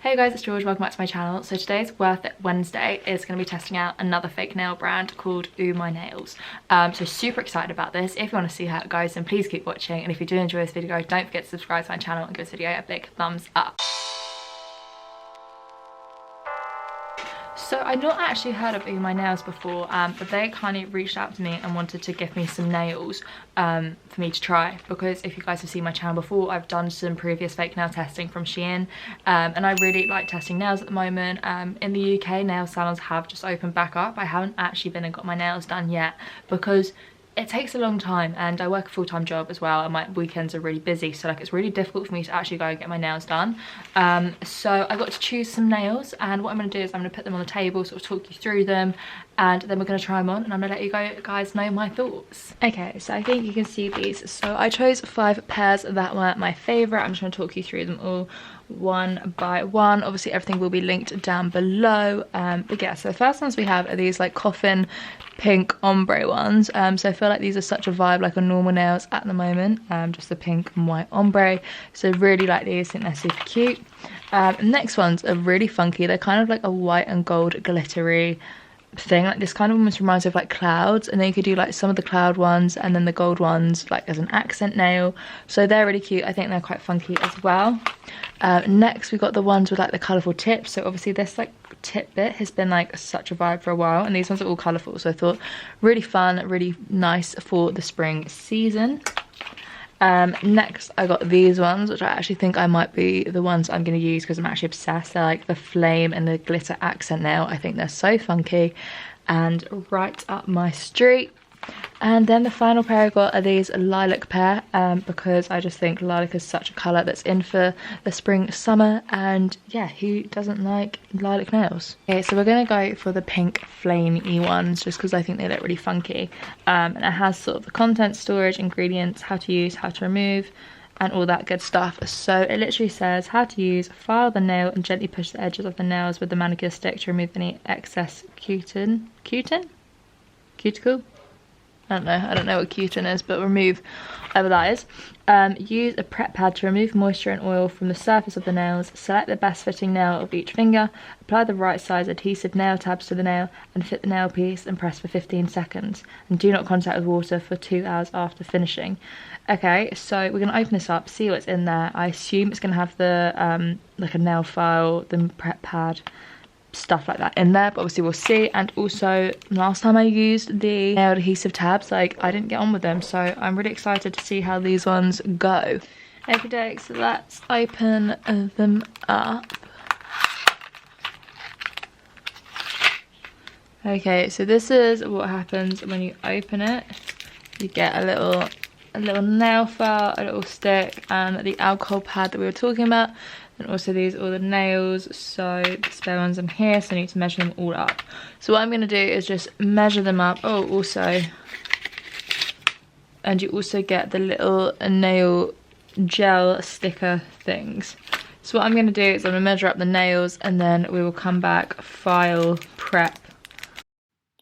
Hey guys, it's George, welcome back to my channel. So today's Worth It Wednesday is going to be testing out another fake nail brand called OOMYNAILS. So super excited about this. If you want to see how it goes, then please keep watching. And if you do enjoy this video, don't forget to subscribe to my channel and give this video a big thumbs up. So I'd not actually heard of OOMYNAILS before, but they kind of reached out to me and wanted to give me some nails for me to try, because if you guys have seen my channel before, I've done some previous fake nail testing from Shein, and I really like testing nails at the moment. In the UK, nail salons have just opened back up. I haven't actually been and got my nails done yet because it takes a long time, and I work a full-time job as well, and my weekends are really busy, so like it's really difficult for me to actually go and get my nails done. So I got to choose some nails, and what I'm going to do is I'm going to put them on the table, sort of talk you through them, and then we're going to try them on, and I'm going to let you guys know my thoughts. Okay, so I think you can see these. So I chose 5 pairs that were my favourite. I'm just going to talk you through them all one by one. Obviously everything will be linked down below, but yeah, so the first ones we have are these like coffin pink ombre ones. So I feel like these are such a vibe, like on normal nails at the moment, just the pink and white ombre, so really like these. I think they're super cute. Next ones are really funky. They're kind of like a white and gold glittery thing. Like this kind of almost reminds me of like clouds, and then you could do like some of the cloud ones and then the gold ones like as an accent nail, so they're really cute. I think they're quite funky as well. Next we got the ones with like the colourful tips. So obviously this like tip bit has been like such a vibe for a while, and these ones are all colourful, so I thought really fun, really nice for the spring season. Next I got these ones, which I actually think I might be the ones I'm going to use because I'm actually obsessed. They're like the flame and the glitter accent nail. I think they're so funky and right up my street. And then the final pair I got are these lilac pair, because I just think lilac is such a colour that's in for the spring summer, and yeah, who doesn't like lilac nails? Okay, so we're going to go for the pink flamey ones just because I think they look really funky, and it has sort of the content, storage, ingredients, how to use, how to remove, and all that good stuff. So it literally says how to use: file the nail and gently push the edges of the nails with the manicure stick to remove any excess cuticle? I don't know what cutin is, but remove whatever that is. Use a prep pad to remove moisture and oil from the surface of the nails. Select the best fitting nail of each finger. Apply the right size adhesive nail tabs to the nail and fit the nail piece and press for 15 seconds. And do not contact with water for 2 hours after finishing. Okay, so we're going to open this up, see what's in there. I assume it's going to have the like a nail file, the prep pad, stuff like that in there, but obviously we'll see. And also last time I used the nail adhesive tabs, like I didn't get on with them, so I'm really excited to see how these ones go. Okay, so let's open them up. Okay, so this is what happens when you open it. You get a little nail file, a little stick, and the alcohol pad that we were talking about. And also these are all the nails, so the spare ones in here, so I need to measure them all up. So what I'm going to do is just measure them up. Oh, also, and you also get the little nail gel sticker things. So what I'm going to do is I'm going to measure up the nails, and then we will come back, file, prep.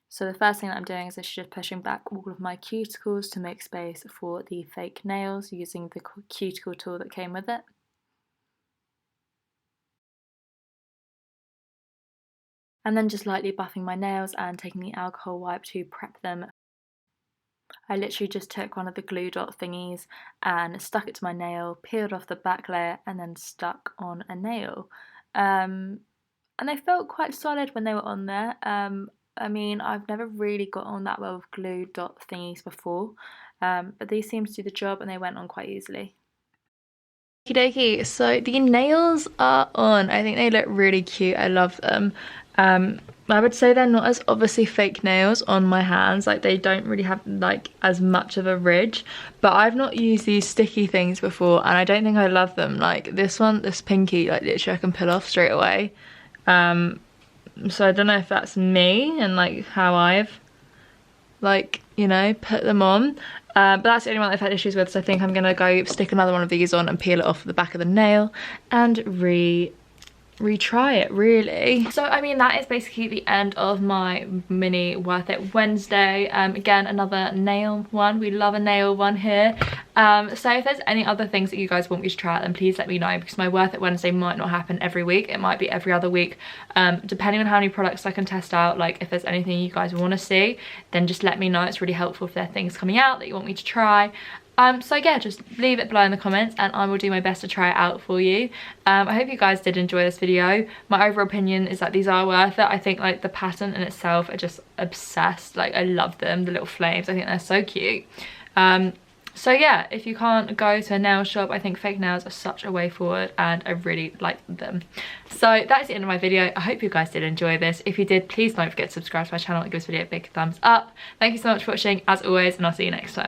So the first thing that I'm doing is just pushing back all of my cuticles to make space for the fake nails using the cuticle tool that came with it. And then just lightly buffing my nails and taking the alcohol wipe to prep them. I literally just took one of the glue dot thingies and stuck it to my nail, peeled off the back layer, and then stuck on a nail. And they felt quite solid when they were on there. I mean, I've never really got on that well with glue dot thingies before, but these seem to do the job and they went on quite easily. Okie dokie, so the nails are on. I think they look really cute. I love them. I would say they're not as obviously fake nails on my hands, like they don't really have like as much of a ridge, but I've not used these sticky things before and I don't think I love them. Like this one, this pinky, like literally I can pull off straight away. So I don't know if that's me and like how I've like, you know, put them on. But that's the only one I've had issues with, so I think I'm gonna go stick another one of these on and peel it off the back of the nail and retry it really. So I mean, that is basically the end of my mini Worth It Wednesday. Again, another nail one. We love a nail one here. So if there's any other things that you guys want me to try out, then please let me know, because my Worth It Wednesday might not happen every week. It might be every other week, depending on how many products I can test out. Like if there's anything you guys want to see, then just let me know. It's really helpful if there are things coming out that you want me to try. So yeah, just leave it below in the comments and I will do my best to try it out for you. I hope you guys did enjoy this video. My overall opinion is that these are worth it. I think like the pattern in itself, are just obsessed. Like I love them, the little flames. I think they're so cute. So yeah, if you can't go to a nail shop, I think fake nails are such a way forward and I really like them. So that's the end of my video. I hope you guys did enjoy this. If you did, please don't forget to subscribe to my channel and give this video a big thumbs up. Thank you so much for watching as always, and I'll see you next time.